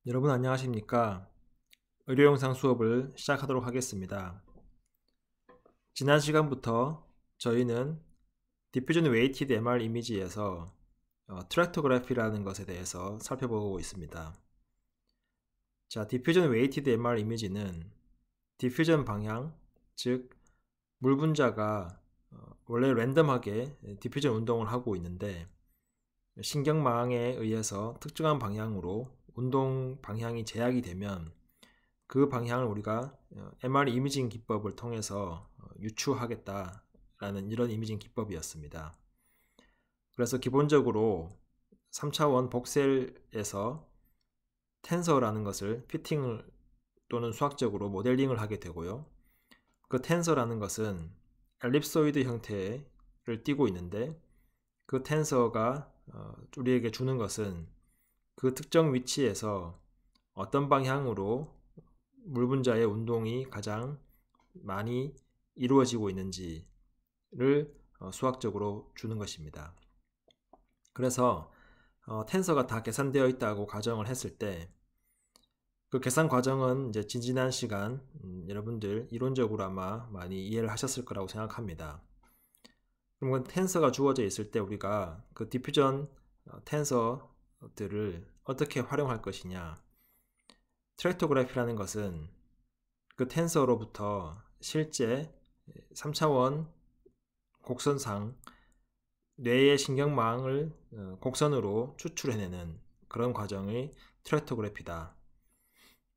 여러분 안녕하십니까? 의료영상 수업을 시작하도록 하겠습니다. 지난 시간부터 저희는 디퓨전 웨이티드 MR 이미지에서 트랙토그래피라는 것에 대해서 살펴보고 있습니다. 자, 디퓨전 웨이티드 MR 이미지는 디퓨전 방향, 즉 물분자가 원래 랜덤하게 디퓨전 운동을 하고 있는데 신경망에 의해서 특정한 방향으로 운동 방향이 제약이 되면 그 방향을 우리가 MR 이미징 기법을 통해서 유추하겠다라는 이런 이미징 기법이었습니다. 그래서 기본적으로 3차원 복셀에서 텐서라는 것을 피팅을 또는 수학적으로 모델링을 하게 되고요. 그 텐서라는 것은 엘립소이드 형태를 띠고 있는데 그 텐서가 우리에게 주는 것은 그 특정 위치에서 어떤 방향으로 물분자의 운동이 가장 많이 이루어지고 있는지를 수학적으로 주는 것입니다. 그래서 텐서가 다 계산되어 있다고 가정을 했을 때 그 계산 과정은 이제 지난 시간 여러분들 이론적으로 아마 많이 이해를 하셨을 거라고 생각합니다. 그러면 텐서가 주어져 있을 때 우리가 그 디퓨전 텐서들을 어떻게 활용할 것이냐. 트랙토그래피라는 것은 그 텐서로부터 실제 3차원 곡선상 뇌의 신경망을 곡선으로 추출해내는 그런 과정이 트랙토그래피다.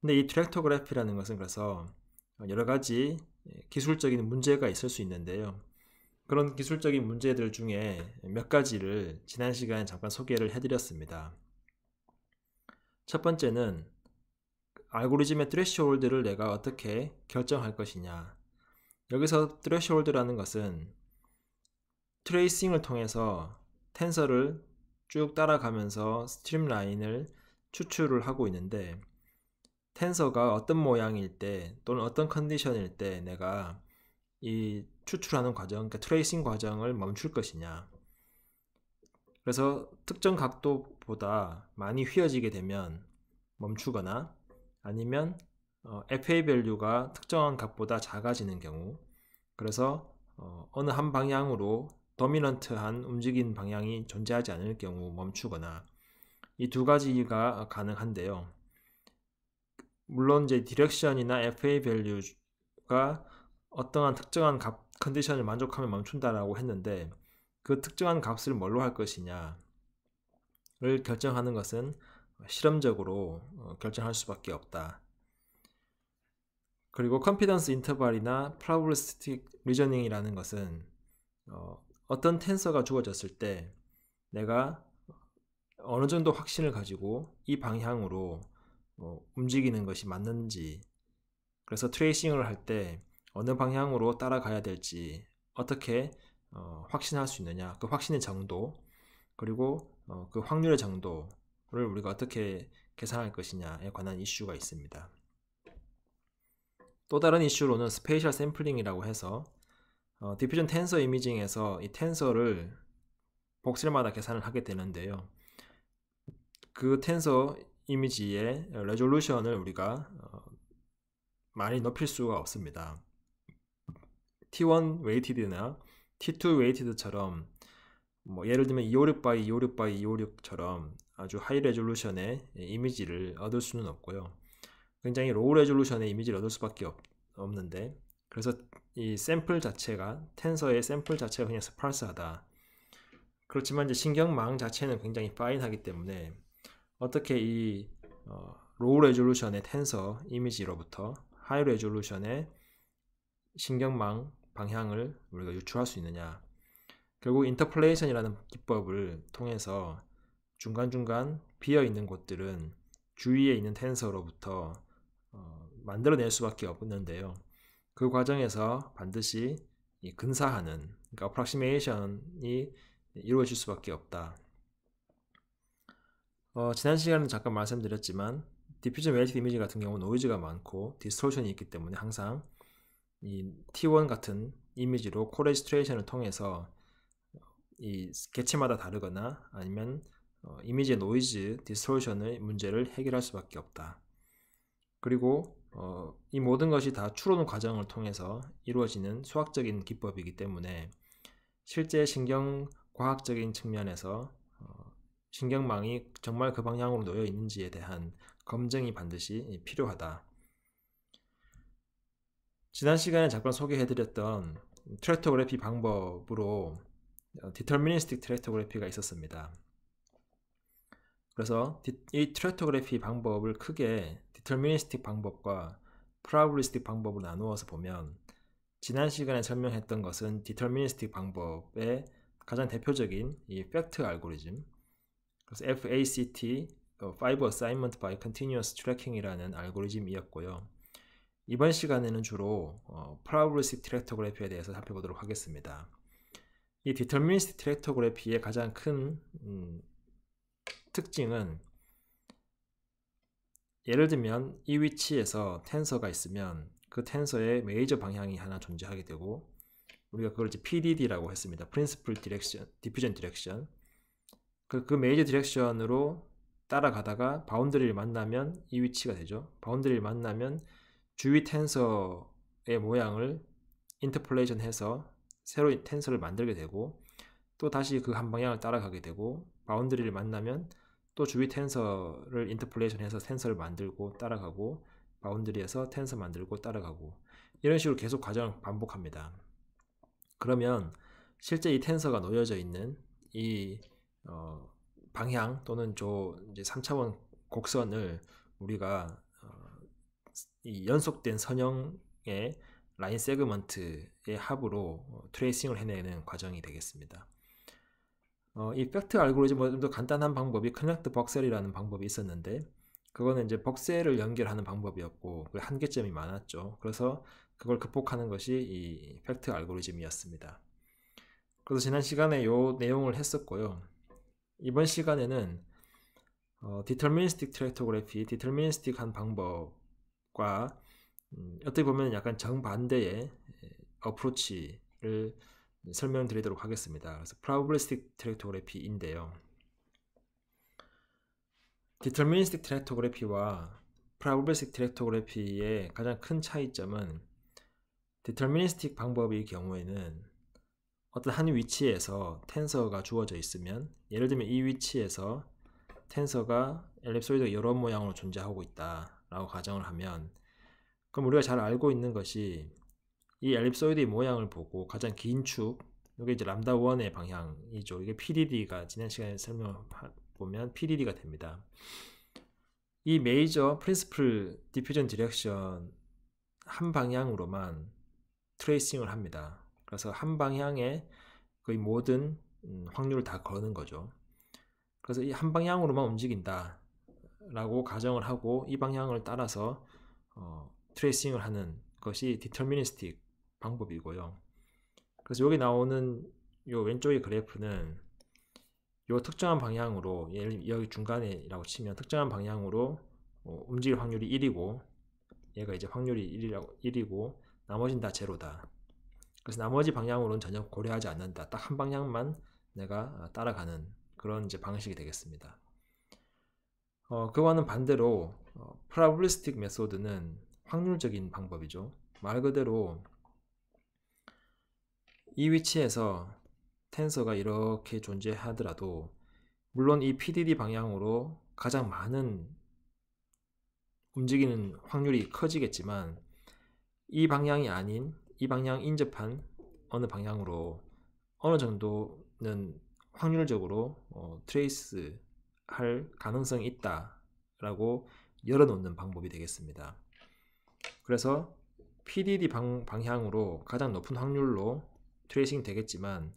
근데 이 트랙토그래피라는 것은 그래서 여러 가지 기술적인 문제가 있을 수 있는데요. 그런 기술적인 문제들 중에 몇 가지를 지난 시간에 잠깐 소개를 해드렸습니다. 첫 번째는 알고리즘의 트레시홀드를 내가 어떻게 결정할 것이냐. 여기서 트레시홀드라는 것은 트레이싱을 통해서 텐서를 쭉 따라가면서 스트림라인을 추출을 하고 있는데 텐서가 어떤 모양일 때 또는 어떤 컨디션일 때 내가 이 추출하는 과정, 그러니까 트레이싱 과정을 멈출 것이냐. 그래서 특정 각도보다 많이 휘어지게 되면 멈추거나 아니면 FA 밸류가 특정한 값보다 작아지는 경우, 그래서 어느 한 방향으로 도미넌트한 움직이는 방향이 존재하지 않을 경우 멈추거나, 이 두 가지가 가능한데요. 물론 이제 디렉션이나 FA 밸류가 어떠한 특정한 값 컨디션을 만족하면 멈춘다라고 했는데 그 특정한 값을 뭘로 할 것이냐를 결정하는 것은 실험적으로 결정할 수밖에 없다. 그리고 컨피던스 인터벌이나 프로바빌리스틱 리저닝이라는 것은 어떤 텐서가 주어졌을 때 내가 어느 정도 확신을 가지고 이 방향으로 움직이는 것이 맞는지, 그래서 트레이싱을 할 때 어느 방향으로 따라가야 될지 어떻게 확신할 수 있느냐, 그 확신의 정도, 그리고 그 확률의 정도를 우리가 어떻게 계산할 것이냐에 관한 이슈가 있습니다. 또 다른 이슈로는 스페이셜 샘플링이라고 해서 디퓨전 텐서 이미징에서 이 텐서를 복셀마다 계산을 하게 되는데요. 그 텐서 이미지의 레졸루션을 우리가 많이 높일 수가 없습니다. T1 웨이티드나 T2 웨이티드처럼 예를 들면 256x 256x 256처럼 아주 하이 레졸루션의 이미지를 얻을 수는 없고요. 굉장히 로우 레졸루션의 이미지를 얻을 수밖에 없는데, 그래서 이 샘플 자체가, 텐서의 샘플 자체가 그냥 스파스하다. 그렇지만 이제 신경망 자체는 굉장히 파인하기 때문에 어떻게 이 로우 레졸루션의 텐서 이미지로부터 하이 레졸루션의 신경망 방향을 우리가 유추할 수 있느냐. 결국 인터폴레이션이라는 기법을 통해서 중간중간 비어있는 곳들은 주위에 있는 텐서로부터 만들어낼 수밖에 없는데요. 그 과정에서 반드시 근사하는, 그러니까 어프락시메이션이 이루어질 수밖에 없다. 지난 시간에 잠깐 말씀드렸지만 디퓨전 웨이티드 이미지 같은 경우 노이즈가 많고 디스토션이 있기 때문에 항상 이 T1 같은 이미지로 코레지스트레이션을 통해서 이 개체마다 다르거나 아니면 이미지의 노이즈, 디스토션의 문제를 해결할 수밖에 없다. 그리고 이 모든 것이 다 추론 과정을 통해서 이루어지는 수학적인 기법이기 때문에 실제 신경과학적인 측면에서 신경망이 정말 그 방향으로 놓여 있는지에 대한 검증이 반드시 필요하다. 지난 시간에 잠깐 소개해드렸던 트랙토그래피 방법으로 디터미니스틱 트랙토그래피가 있었습니다. 그래서 이 트랙토그래피 방법을 크게 디터미니스틱 방법과 프로바빌리스틱 방법으로 나누어서 보면 지난 시간에 설명했던 것은 디터미니스틱 방법의 가장 대표적인 이 팩트 알고리즘, 그래서 FACT, Five Assignment by Continuous Tracking이라는 알고리즘이었고요. 이번 시간에는 주로 프로바빌리스틱 트랙토그래피에 대해서 살펴보도록 하겠습니다. 이 디터미니스틱 트랙토그래피의 가장 큰 특징은 예를 들면 이 위치에서 텐서가 있으면 그 텐서의 메이저 방향이 하나 존재하게 되고 우리가 그걸 이제 PDD라고 했습니다. Principal Direction, Diffusion Direction. 그 메이저 디렉션으로 따라가다가 바운더리를 만나면 이 위치가 되죠. 바운더리를 만나면 주위 텐서의 모양을 인터폴레이션 해서 새로운 텐서를 만들게 되고 또 다시 그 한 방향을 따라가게 되고 바운더리를 만나면 또 주위 텐서를 인터폴레이션 해서 텐서를 만들고 따라가고 바운더리에서 텐서 만들고 따라가고 이런 식으로 계속 과정을 반복합니다. 그러면 실제 이 텐서가 놓여져 있는 이 방향 또는 이제 3차원 곡선을 우리가 이 연속된 선형의 라인 세그먼트의 합으로 트레이싱을 해내는 과정이 되겠습니다. 이 팩트 알고리즘보다 좀 더 간단한 방법이 커넥트 벅셀이라는 방법이 있었는데 그거는 이제 벅셀을 연결하는 방법이었고 그 한계점이 많았죠. 그래서 그걸 극복하는 것이 이 팩트 알고리즘이었습니다. 그래서 지난 시간에 요 내용을 했었고요. 이번 시간에는 디터미니스틱 트랙토그래피, 디터미니스틱한 방법과 어떻게 보면 약간 정반대의 어프로치를 설명드리도록 하겠습니다. 그래서 프로바빌리스틱 트랙토그래피인데요. 디터미니스틱 트랙토그래피와 프로바빌리스틱 트랙토그래피의 가장 큰 차이점은 디터미니스틱 방법의 경우에는 어떤 한 위치에서 텐서가 주어져 있으면 예를 들면 이 위치에서 텐서가 엘립소이드가 이런 모양으로 존재하고 있다 라고 가정을 하면 그럼 우리가 잘 알고 있는 것이 이 엘립소이드의 모양을 보고 가장 긴 축, 이게 이제 람다 1의 방향이죠. 이게 PDD가 지난 시간에 설명보면 PDD가 됩니다. 이 메이저 프린시플 디퓨전 디렉션 한 방향으로만 트레이싱을 합니다. 그래서 한 방향에 거의 모든 확률을 다 거는 거죠. 그래서 이 한 방향으로만 움직인다 라고 가정을 하고 이 방향을 따라서 트레이싱을 하는 것이 디터미니스틱 방법이고요. 그래서 여기 나오는 요 왼쪽의 그래프는 요 특정한 방향으로 여기 중간에라고 치면 특정한 방향으로 움직일 확률이 1이고 얘가 이제 확률이 1이고 나머지는 다 제로다. 그래서 나머지 방향으로는 전혀 고려하지 않는다. 딱 한 방향만 내가 따라가는 그런 이제 방식이 되겠습니다. 그와는 반대로 프로바빌리스틱 메소드는 확률적인 방법이죠. 말 그대로 이 위치에서 텐서가 이렇게 존재하더라도 물론 이 PDD 방향으로 가장 많은 움직이는 확률이 커지겠지만 이 방향이 아닌 이 방향 인접한 어느 방향으로 어느 정도는 확률적으로 트레이스 할 가능성이 있다 라고 열어놓는 방법이 되겠습니다. 그래서 PDD 방향으로 가장 높은 확률로 트레이싱 되겠지만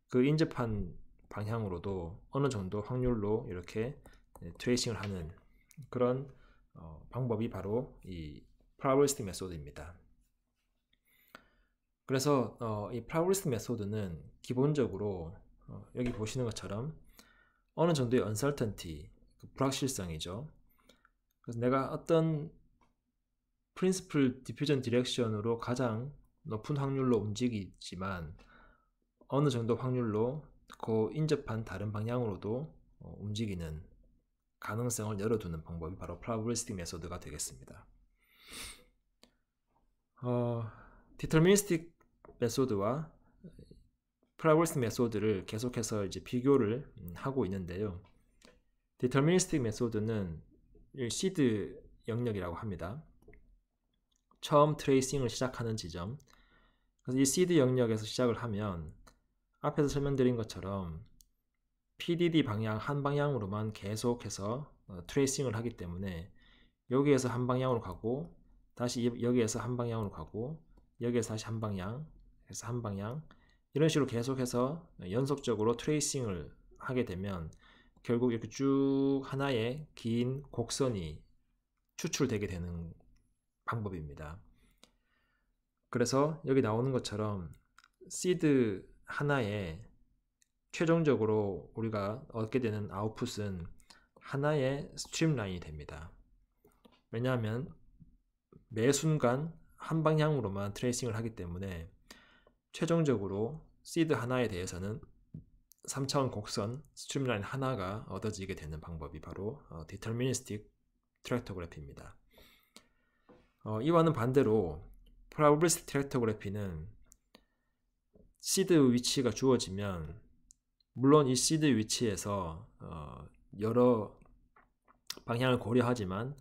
그 인접한 방향으로도 어느 정도 확률로 이렇게 트레이싱을 하는 그런 방법이 바로 이 프로바빌리스틱 메소드입니다. 그래서 이 프로바빌리스틱 메소드는 기본적으로 여기 보시는 것처럼 어느 정도의 uncertainty, 불확실성이죠. 그래서 내가 어떤 principal diffusion direction으로 가장 높은 확률로 움직이지만 어느 정도 확률로 그 인접한 다른 방향으로도 움직이는 가능성을 열어두는 방법이 바로 probabilistic 메소드가 되겠습니다. deterministic 메소드와 probabilistic 메소드를 계속해서 이제 비교를 하고 있는데요. deterministic 메소드는 시드 영역이라고 합니다. 처음 트레이싱을 시작하는 지점. 그래서 이 시드 영역에서 시작을 하면 앞에서 설명드린 것처럼 PDD 방향 한 방향으로만 계속해서 트레이싱을 하기 때문에 여기에서 한 방향으로 가고 다시 여기에서 한 방향으로 가고 여기에서 다시 한 방향 해서 한 방향 이런 식으로 계속해서 연속적으로 트레이싱을 하게 되면 결국 이렇게 쭉 하나의 긴 곡선이 추출되게 되는 방법입니다. 그래서 여기 나오는 것처럼 시드 하나에 최종적으로 우리가 얻게 되는 아웃풋은 하나의 스트림라인이 됩니다. 왜냐하면 매 순간 한 방향으로만 트레이싱을 하기 때문에 최종적으로 시드 하나에 대해서는 3차원 곡선 스트림라인 하나가 얻어지게 되는 방법이 바로 deterministic 트랙터그래피입니다. 이와는 반대로 probabilistic 트랙터그래피는 시드 위치가 주어지면 물론 이 시드 위치에서 여러 방향을 고려하지만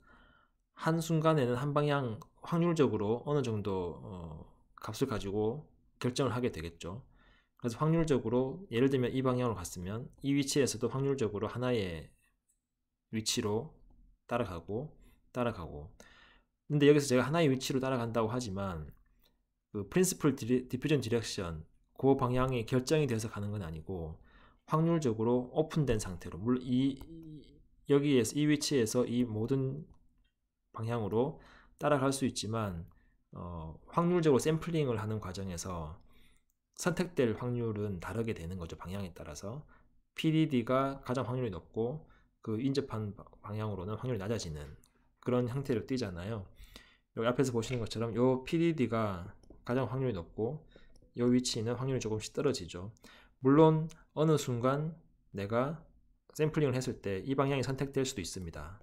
한순간에는 한 방향 확률적으로 어느 정도 값을 가지고 결정을 하게 되겠죠. 그래서 확률적으로 예를 들면 이 방향으로 갔으면 이 위치에서도 확률적으로 하나의 위치로 따라가고 근데 여기서 제가 하나의 위치로 따라간다고 하지만 그 프린시플 디퓨전 디렉션 그 방향이 결정이 돼서 가는 건 아니고 확률적으로 오픈된 상태로 물론 여기에서 이 위치에서 이 모든 방향으로 따라갈 수 있지만 확률적으로 샘플링을 하는 과정에서 선택될 확률은 다르게 되는 거죠. 방향에 따라서 PDD가 가장 확률이 높고 그 인접한 방향으로는 확률이 낮아지는 그런 형태를 띠잖아요. 여기 앞에서 보시는 것처럼 요 PDD가 가장 확률이 높고 요 위치는 확률이 조금씩 떨어지죠. 물론 어느 순간 내가 샘플링을 했을 때 이 방향이 선택될 수도 있습니다.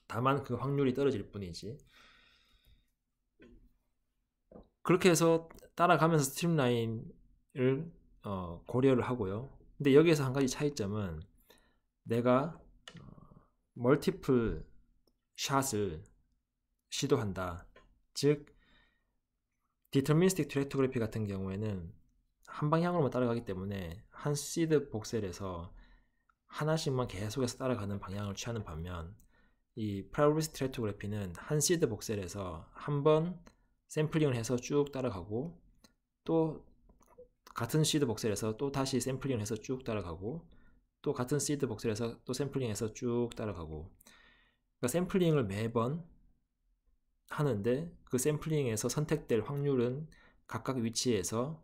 다만 그 확률이 떨어질 뿐이지. 그렇게 해서 따라가면서 스트림라인을 고려를 하고요. 근데 여기에서 한 가지 차이점은 내가 멀티플 샷을 시도한다. 즉 디터미니스틱 트랙토그래피 같은 경우에는 한 방향으로만 따라가기 때문에 한 시드 복셀에서 하나씩만 계속해서 따라가는 방향을 취하는 반면 이 프라이오리스틱 트랙토그래피는 한 시드 복셀에서 한 번 샘플링을 해서 쭉 따라가고 또 같은 시드 복셀에서 또 다시 샘플링을 해서 쭉 따라가고 또 같은 시드 복셀에서 또 샘플링해서 쭉 따라가고 그러니까 샘플링을 매번 하는데 그 샘플링에서 선택될 확률은 각각 위치에서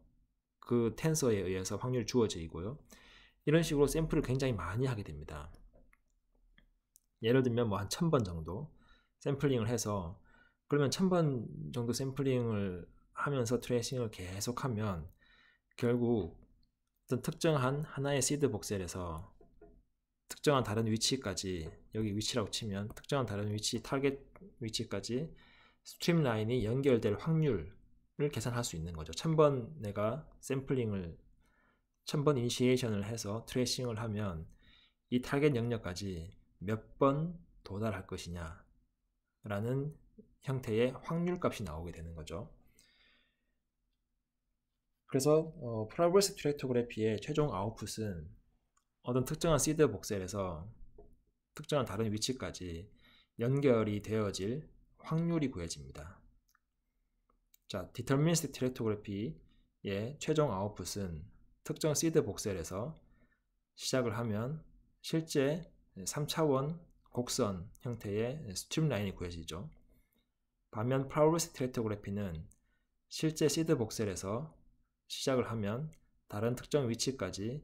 그 텐서에 의해서 확률이 주어지고요. 이런 식으로 샘플을 굉장히 많이 하게 됩니다. 예를 들면 뭐 한 1000번 정도 샘플링을 해서 그러면 1000번 정도 샘플링을 하면서 트레이싱을 계속하면 결국 어떤 특정한 하나의 시드 복셀에서 특정한 다른 위치까지 여기 위치라고 치면 특정한 다른 위치 타겟 위치까지 스트림라인이 연결될 확률을 계산할 수 있는 거죠. 1000번 내가 샘플링을 1000번 이니시에이션을 해서 트레이싱을 하면 이 타겟 영역까지 몇 번 도달할 것이냐 라는 형태의 확률 값이 나오게 되는 거죠. 그래서 프로그레시브 트랙토그래피의 최종 아웃풋은 어떤 특정한 시드 복셀에서 특정한 다른 위치까지 연결이 되어질 확률이 구해집니다. 자, 디터미니스틱 트랙토그래피의 최종 아웃풋은 특정 시드 복셀에서 시작을 하면 실제 3차원 곡선 형태의 스트림라인이 구해지죠. 반면 프로그레시브 트랙토그래피는 실제 시드 복셀에서 시작을 하면 다른 특정 위치까지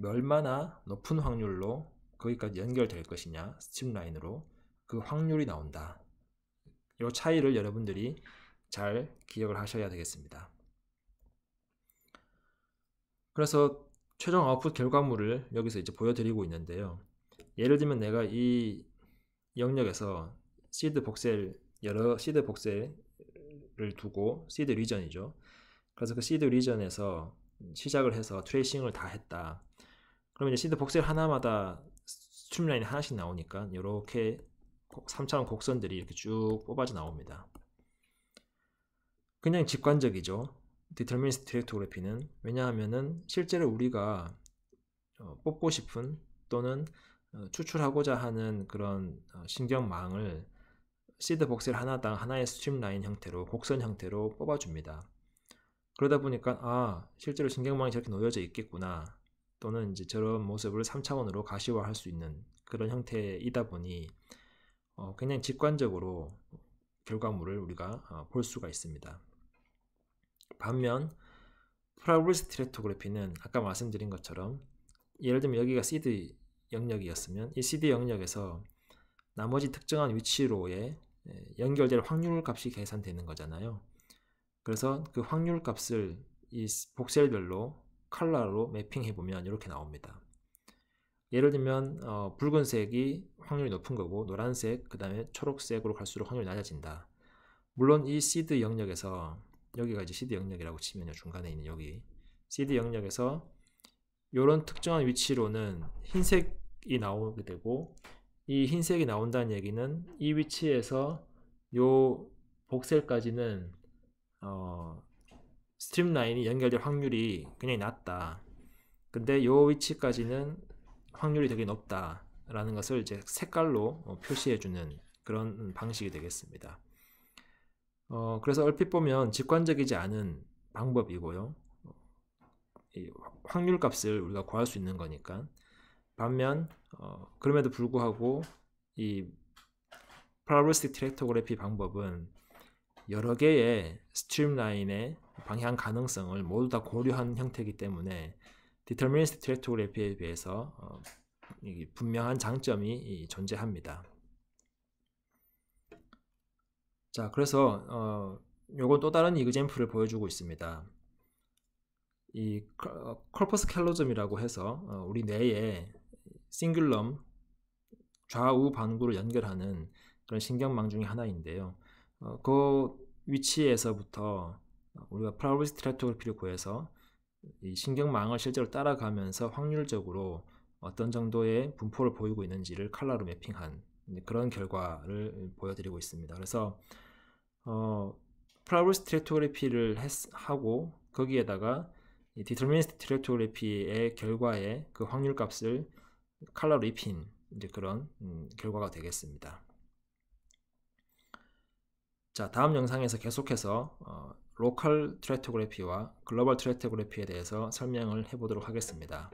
얼마나 높은 확률로 거기까지 연결될 것이냐 스트림라인으로 그 확률이 나온다. 이 차이를 여러분들이 잘 기억을 하셔야 되겠습니다. 그래서 최종 아웃풋 결과물을 여기서 이제 보여드리고 있는데요. 예를 들면 내가 이 영역에서 시드 복셀, 여러 시드 복셀을 두고, 시드 리전이죠. 그래서 그 시드 리전에서 시작을 해서 트레이싱을 다 했다. 그러면 이제 시드 복셀 하나마다 스트림라인이 하나씩 나오니까 이렇게 3차원 곡선들이 이렇게 쭉 뽑아져 나옵니다. 그냥 직관적이죠. 디터미니스틱 디렉토그래피는. 왜냐하면은 실제로 우리가 뽑고 싶은 또는 추출하고자 하는 그런 신경망을 시드 복셀 하나당 하나의 스트림라인 형태로, 곡선 형태로 뽑아줍니다. 그러다 보니까 실제로 신경망이 저렇게 놓여져 있겠구나, 또는 이제 저런 모습을 3차원으로 가시화할 수 있는 그런 형태이다 보니 그냥 직관적으로 결과물을 우리가 볼 수가 있습니다. 반면 프로바빌리스틱 디렉토그래피는 아까 말씀드린 것처럼, 예를 들면 여기가 시드 영역이었으면 이 시드 영역에서 나머지 특정한 위치로의 연결될 확률 값이 계산되는 거잖아요. 그래서 그 확률 값을 이 복셀별로 컬러로 매핑해 보면 이렇게 나옵니다. 예를 들면 붉은색이 확률이 높은 거고, 노란색, 그 다음에 초록색으로 갈수록 확률이 낮아진다. 물론 이 시드 영역에서, 여기가 이제 시드 영역이라고 치면요, 중간에 있는 여기 시드 영역에서 이런 특정한 위치로는 흰색이 나오게 되고, 이 흰색이 나온다는 얘기는 이 위치에서 요 복셀까지는 스트림라인이 연결될 확률이 굉장히 낮다. 근데 요 위치까지는 확률이 되게 높다 라는 것을 이제 색깔로 표시해 주는 그런 방식이 되겠습니다. 그래서 얼핏 보면 직관적이지 않은 방법이고요. 이 확률 값을 우리가 구할 수 있는 거니까. 반면 그럼에도 불구하고 이 프로바빌리스틱 디렉토그래피 방법은 여러 개의 스트림라인의 방향 가능성을 모두 다 고려한 형태이기 때문에 디터미니스틱 디렉토그래피에 비해서 분명한 장점이 존재합니다. 자, 그래서 요건 또 다른 이그젬플을 보여주고 있습니다. 이 corpus callosum이라고 해서 우리 뇌에 싱귤럼, 좌우 반구를 연결하는 그런 신경망 중에 하나인데요. 그 위치에서부터 우리가 프로바빌리스틱 디렉토그래피를 구해서 이 신경망을 실제로 따라가면서 확률적으로 어떤 정도의 분포를 보이고 있는지를 컬러로 매핑한 그런 결과를 보여드리고 있습니다. 그래서 프로바빌리스틱 디렉토그래피를 하고 거기에다가 이 디터미니스틱 디렉토그래피의 결과에 그 확률 값을 컬러로 입힌 이제 그런 결과가 되겠습니다. 자, 다음 영상에서 계속해서 로컬 디렉토그래피와 글로벌 디렉토그래피에 대해서 설명을 해보도록 하겠습니다.